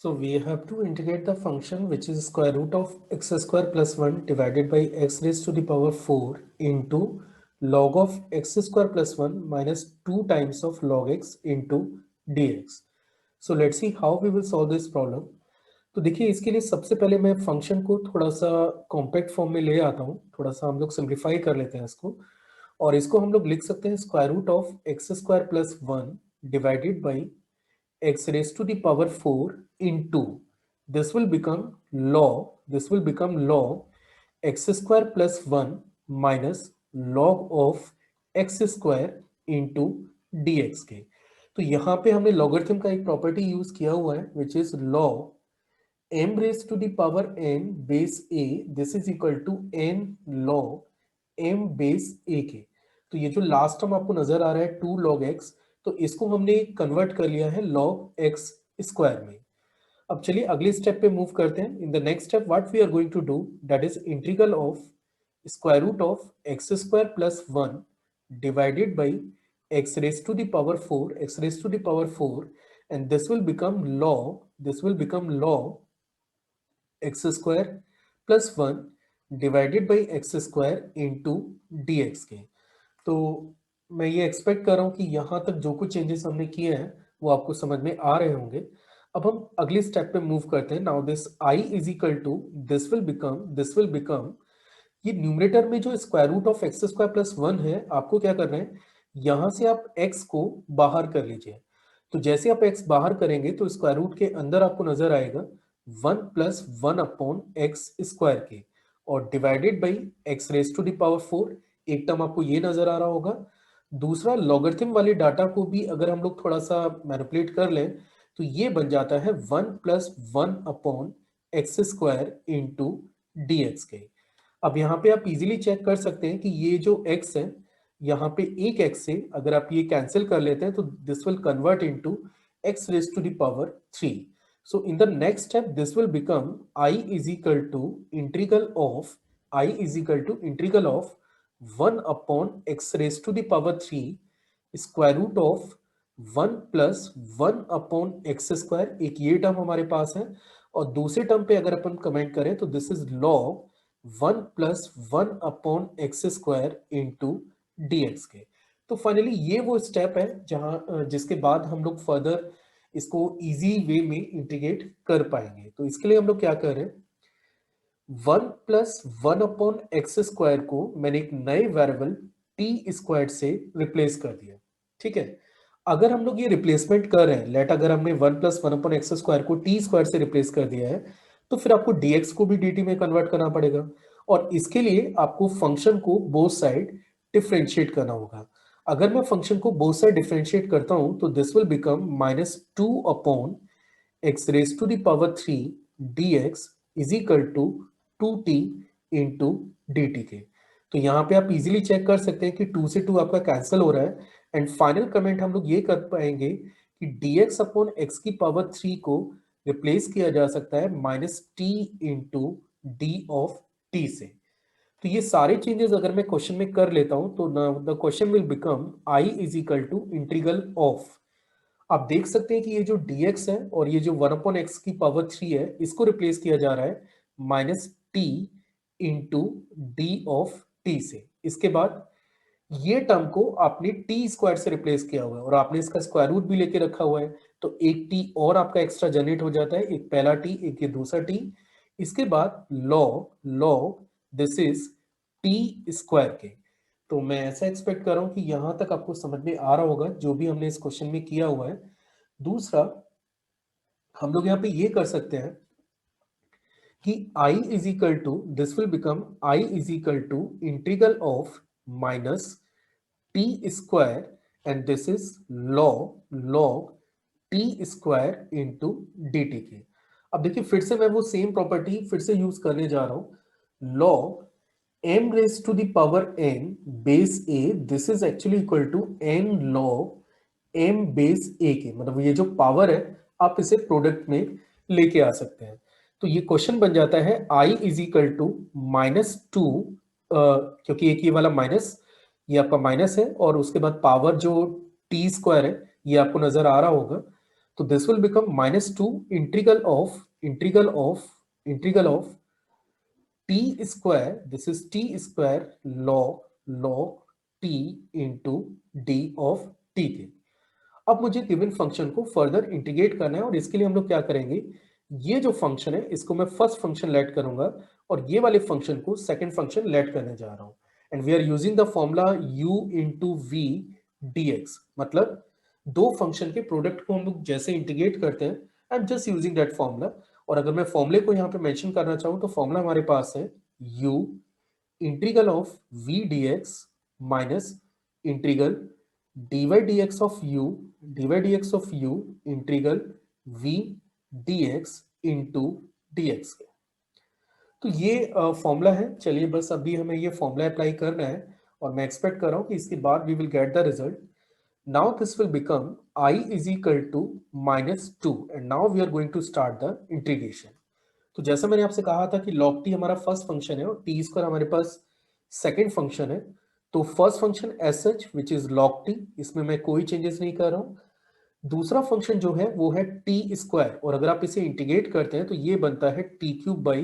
So we have to integrate the function which is square root of x square plus 1 divided by x raised to the power 4 into log of x square plus 1 minus 2 times of log x into dx. So let's see how we will solve this problem. तो देखिए इसके लिए सबसे पहले मैं function को थोड़ा सा कॉम्पैक्ट फॉर्म में ले आता हूँ, थोड़ा सा हम लोग सिंप्लीफाई कर लेते हैं इसको, और इसको हम लोग लिख सकते हैं square root of x square plus 1 divided by x raised to the power 4 into this will become log x square plus 1 minus log of x square into dx के। तो यहाँ पे हमने लॉगरिथम का एक प्रॉपर्टी यूज किया हुआ है which is log m raised to the power n base a this is equal to n log m base a के। तो ये जो लास्ट टर्म आपको नजर आ रहा है 2 log x, तो इसको हमने कन्वर्ट कर लिया है log x स्क्वायर में। अब चलिए अगले स्टेप पे मूव करते हैं। In the next step what we are going to do that is integral of square root of x square plus 1 divided by x raised to the power 4 and this will become log x square plus 1 divided by x square into dx के। तो मैं ये expect कर रहा हूँ कि यहाँ तक जो कुछ चेंजेस हमने किए हैं वो आपको समझ में आ रहे होंगे। अब हम अगले स्टेप पे मूव करते हैं। Now this I is equal to this will become ये न्यूमरेटर में जो square root of x square plus 1 है, आपको क्या करना है, यहां से आप x को बाहर कर लीजिए। तो जैसे आप x बाहर करेंगे तो स्क्वायर रूट के अंदर आपको नजर आएगा 1 प्लस 1 अपॉन एक्स स्क्वायर के, और divided by x raise to the power 4। एक टर्म आपको ये नजर आ रहा होगा। दूसरा लॉगरिथम वाले डाटा को भी अगर हम लोग थोड़ा सा मैनिपुलेट कर लें तो ये बन जाता है 1 plus 1 upon x square into D x के। अब यहाँ पे आप इजीली चेक कर सकते हैं कि ये जो x है, यहाँ पे एक x से अगर आप ये कैंसिल कर लेते हैं तो this will convert into x raise to the power 3। So in the next step this will become I is equal to integral of 1 upon x raise to the power 3 square root of 1 plus 1 upon x square. एक ये term हमारे पास है, और दूसरे term पे अगर अपन comment करें तो this is log 1 plus 1 upon x square into D x के। तो फाइनली ये वो स्टेप है जहां जिसके बाद हम लोग फर्दर इसको इजी वे में इंटीग्रेट कर पाएंगे। तो इसके लिए हम लोग क्या कर रहे हैं, 1 प्लस 1 अपॉन एक्स स्क्वायर को मैंने एक नए वेरिएबल टी स्क्वायर से रिप्लेस कर दिया। ठीक है, अगर हम लोग ये रिप्लेसमेंट कर रहे हैं, लेट अगर हमने 1 प्लस 1 अपॉन एक्स स्क्वायर को टी स्क्वायर से रिप्लेस कर दिया है, तो फिर आपको dx को भी dt में कन्वर्ट करना पड़ेगा, और इसके लिए आपको फंक्शन को बोथ साइड डिफरेंशिएट करना होगा। अगर मैं फंक्शन को बोथ साइड डिफरेंशिएट करता हूं तो this will become -2 upon x raise to the power 3 dx is equal to 2t into dt के। तो यहाँ पे आप इजीली चेक कर सकते हैं कि 2 से 2 आपका कैंसिल हो रहा है, एंड फाइनल कमेंट हम लोग ये कर पाएंगे कि dx अपॉन x की पावर 3 को रिप्लेस किया जा सकता है -t into D of T से। तो ये सारे चेंजेस अगर मैं क्वेश्चन में कर लेता हूं तो the question will become I is equal to integral of, आप देख सकते हैं कि ये जो dx है और ये जो 1 अपॉन एक्स की पावर 3 है, इसको रिप्लेस किया जा रहा है -t into D of T से। इसके बाद ये टर्म को आपने टी स्क्वायर से रिप्लेस किया हुआ है और आपने इसका स्क्वायर रूट भी लेके रखा हुआ है, तो एक टी और आपका एक्स्ट्रा जनरेट हो जाता है, एक पहला टी एक ये दूसरा टी। इसके बाद log this is T square के। तो मैं ऐसा एक्सपेक्ट कर रहा हूं कि यहां तक आपको समझ में आ रहा होगा जो भी हमने इस क्वेश्चन में किया हुआ है। दूसरा हम लोग यहाँ पे ये कर सकते हैं कि I is equal to this will become I is equal to integral of minus T square and this is log T square into D T के। अब देखिए फिर से मैं वो सेम प्रॉपर्टी फिर से यूज करने जा रहा हूं, log m raise to the power n base a this is actually equal to n log m base a के। मतलब ये जो पावर है आप इसे प्रोडक्ट में लेके आ सकते हैं। तो ये क्वेश्चन बन जाता है I इज इक्वल टू -2, क्योंकि एक ये वाला माइनस ये आपका माइनस है और उसके बाद पावर जो टी स्क्वायर है ये आपको नजर आ रहा होगा। तो this will become -2 integral of T square, this is T square log t into D of T के। अब मुझे गिवन फंक्शन को फर्दर इंटीग्रेट करना है और इसके लिए हम लोग क्या करेंगे, ये जो फंक्शन है इसको मैं फर्स्ट फंक्शन लेट करूंगा और ये वाले फंक्शन को सेकंड फंक्शन लेट करने जा रहा हूं। And we are using the formula u into V dx, मतलब दो फंक्शन के प्रोडक्ट को हम लोग जैसे इंटीग्रेट करते हैं, I am just using that formula. और अगर मैं फॉर्मूले को यहाँ पे मेंशन करना चाहूँ तो फॉर्मूला हमारे पास है u integral of v dx minus integral dy dx of u integral v dx into dx के। तो ये फॉर्मूला है। चलिए बस अभी हमें ये फॉर्मूला अप्लाई करना है और मैं एक्सपेक्ट कर रहा हूँ कि इसके बाद we will get the result. Now this will become I is equal to -2 and now we are going to start the integration. तो जैसा मैंने आपसे कहा था कि log t हमारा फर्स्ट फंक्शन है और टी स्क्वायर हमारे पास सेकेंड फंक्शन है। तो first function S H which is log t, इसमें मैं कोई चेंजेस नहीं कर रहा हूं। दूसरा फंक्शन जो है वो है टी स्क्वायर, और अगर आप इसे इंटीग्रेट करते हैं तो ये बनता है टी क्यूब बाई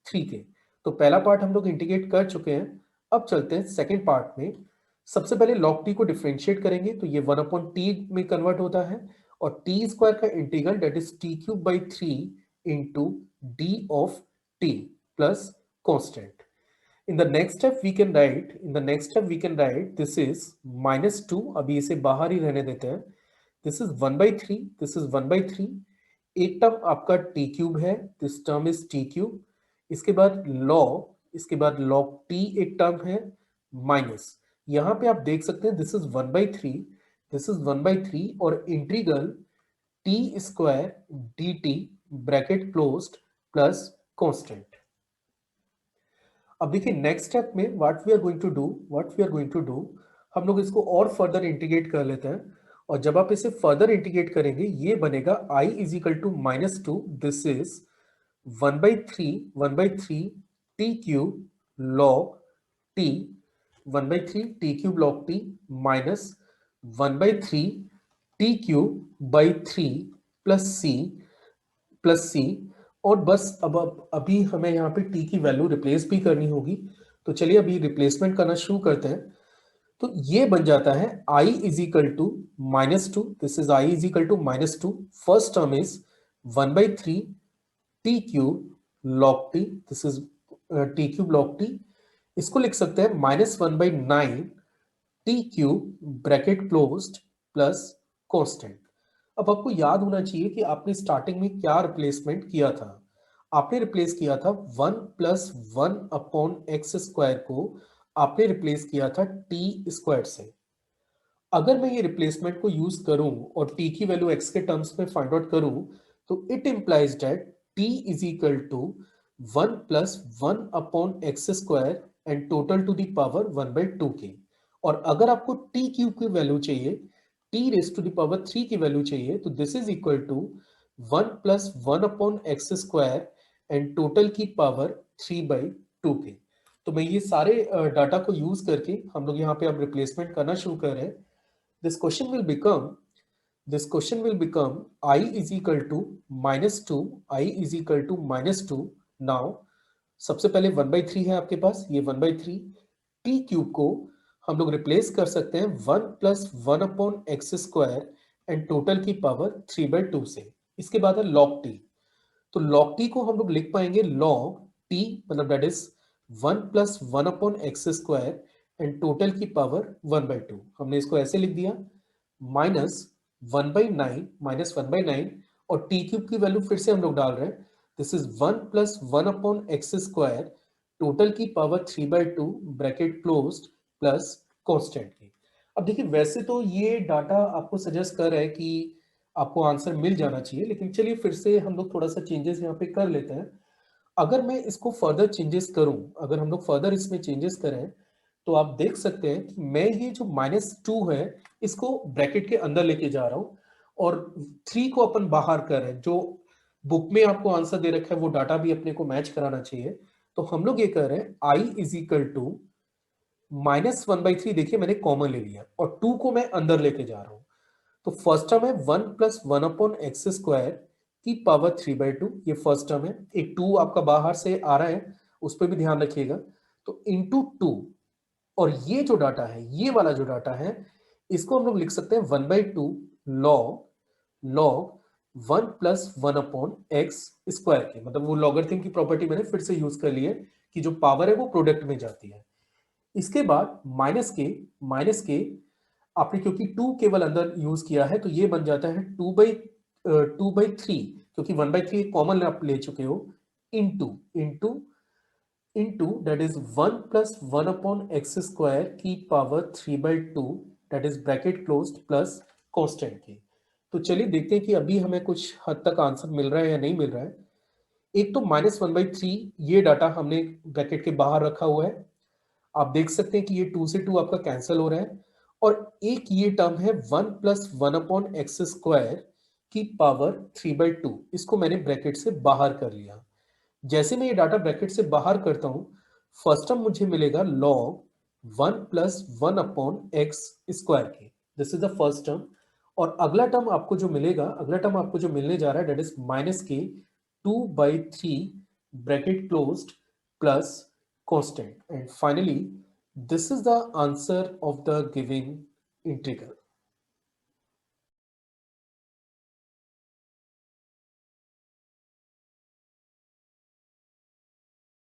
3 के। तो पहला पार्ट हम लोग इंटीग्रेट कर चुके हैं। अब चलते हैं सेकेंड पार्ट में। सबसे पहले log t को डिफरेंशिएट करेंगे तो ये 1/t में कन्वर्ट होता है और टी स्क्वायर का integral that is t cube by 3 into D of T plus constant. In the next step we can write this is -2, अभी इसे बाहर ही रहने देते हैं। This is 1/3, this is 1/3। एक टर्म आपका t क्यूब है, this term is t cube. इसके बाद log t एक टर्म है माइनस, यहां पे आप देख सकते हैं this is 1/3 और integral t square dt bracket closed plus constant. अब देखिए नेक्स्ट स्टेप में what we are going to do, हम लोग इसको और फर्दर इंटीग्रेट कर लेते हैं। और जब आप इसे फर्दर इंटीग्रेट करेंगे ये बनेगा I is equal to -2, this is 1/3 T cube log T, 1/3 T cube log T minus 1/3 T cube by 3 plus C. और बस अब अभी हमें यहाँ पे t की वैल्यू रिप्लेस भी करनी होगी। तो चलिए अभी रिप्लेसमेंट करना शुरू करते हैं। तो ये बन जाता है I is equal to -2, this is I is equal to -2। First term is 1/3 T cube log t, this is t cube log t. इसको लिख सकते हैं -1/9 t cube bracket closed plus constant. अब आपको याद होना चाहिए कि आपने स्टार्टिंग में क्या रिप्लेसमेंट किया था। आपने रिप्लेस किया था 1 + 1/x² को आपने रिप्लेस किया था टी स्क्वायर से। अगर मैं ये रिप्लेसमेंट को यूज करूं और t की वैल्यू x के टर्म्स में फाइंड आउट करूं तो it implies that t is equal to 1 + 1/x² and total to the power 1/2 के। और अगर आपको t क्यूब की वैल्यू चाहिए, t raise to the power 3 की वैल्यू चाहिए, तो this is equal to 1 + 1/x² and total की पावर 3/2 के। तो मैं ये सारे डाटा को यूज करके हम लोग यहाँ पे अब रिप्लेसमेंट करना शुरू कर रहे हैं। This question will become I is equal to -2 now। सबसे पहले 1/3 है आपके पास, ये 1/3 टी क्यूब को हम लोग रिप्लेस कर सकते हैं 1 + 1/x² एंड टोटल की पावर 3/2 से। इसके बाद है log t। तो log t को हम लोग लिख पाएंगे log t, मतलब that is 1 + 1/x² and total की पावर 1/2। हमने इसको ऐसे लिख दिया -1/9 और टी क्यूब की वैल्यू फिर से हम लोग डाल रहे हैं, दिस इज 1 + 1/x² टोटल की power 3/2 bracket closed plus constant की। अब देखिए वैसे तो ये डाटा आपको सजेस्ट कर रहा है कि आपको आंसर मिल जाना चाहिए, लेकिन चलिए फिर से हम लोग थोड़ा सा चेंजेस यहाँ पे कर लेते हैं। अगर मैं इसको फर्दर चेंजेस करूं, अगर हम लोग फर्दर इसमें चेंजेस करें तो आप देख सकते हैं कि मैं ये जो -2 है इसको ब्रैकेट के अंदर लेके जा रहा हूं और 3 को अपन बाहर कर रहे हैं। जो बुक में आपको आंसर दे रखा है वो डाटा भी अपने को मैच कराना चाहिए। तो हम लोग ये कर रहे हैं I इज इक्वल टू -1/3, देखिए मैंने कॉमन ले लिया और 2 को मैं अंदर लेके जा रहा हूं। तो फर्स्ट टर्म है 1 प्लस 1 अपॉन एक्स स्क्वायर की पावर 3/2, ये फर्स्ट टर्म है। एक 2 आपका बाहर से आ रहा है, उस पर भी ध्यान रखिएगा। तो इंटू 2, और ये जो डाटा है, ये वाला जो डाटा है, इसको हम लोग लिख सकते हैं 1/2 log 1 plus 1 upon x square के, मतलब वो लॉगरिथम की प्रॉपर्टी मैंने फिर से यूज कर ली है कि जो पावर है वो प्रोडक्ट में जाती है। इसके बाद माइनस के आपने क्योंकि 2 केवल अंदर यूज किया है, तो ये बन जाता है 2/3, क्योंकि 1/3 कॉमन आप ले चुके हो, into into that is 1 plus 1 upon x square की power 3/2, that is bracket closed plus constant की। तो चलिए देखते हैं कि अभी हमें कुछ हद तक आंसर मिल रहा है या नहीं मिल रहा है। एक तो -1/3 ये डाटा हमने ब्रैकेट के बाहर रखा हुआ है, आप देख सकते हैं कि ये 2 से 2 आपका कैंसिल हो रहा है, और एक ये टर्म है 1 प्लस 1 अपॉन एक्स स्क्वायर की पावर 3/2, इसको मैंने ब्रैकेट से बाहर कर लिया। जैसे मैं ये डाटा ब्रैकेट से बाहर करता हूं, फर्स्ट टर्म मुझे मिलेगा log 1 plus 1 upon x square के, this is the first term. और अगला टर्म आपको जो मिलेगा, अगला टर्म आपको जो मिलने जा रहा है, that is -2/3 bracket closed plus constant, and finally this is the answer of the given integral.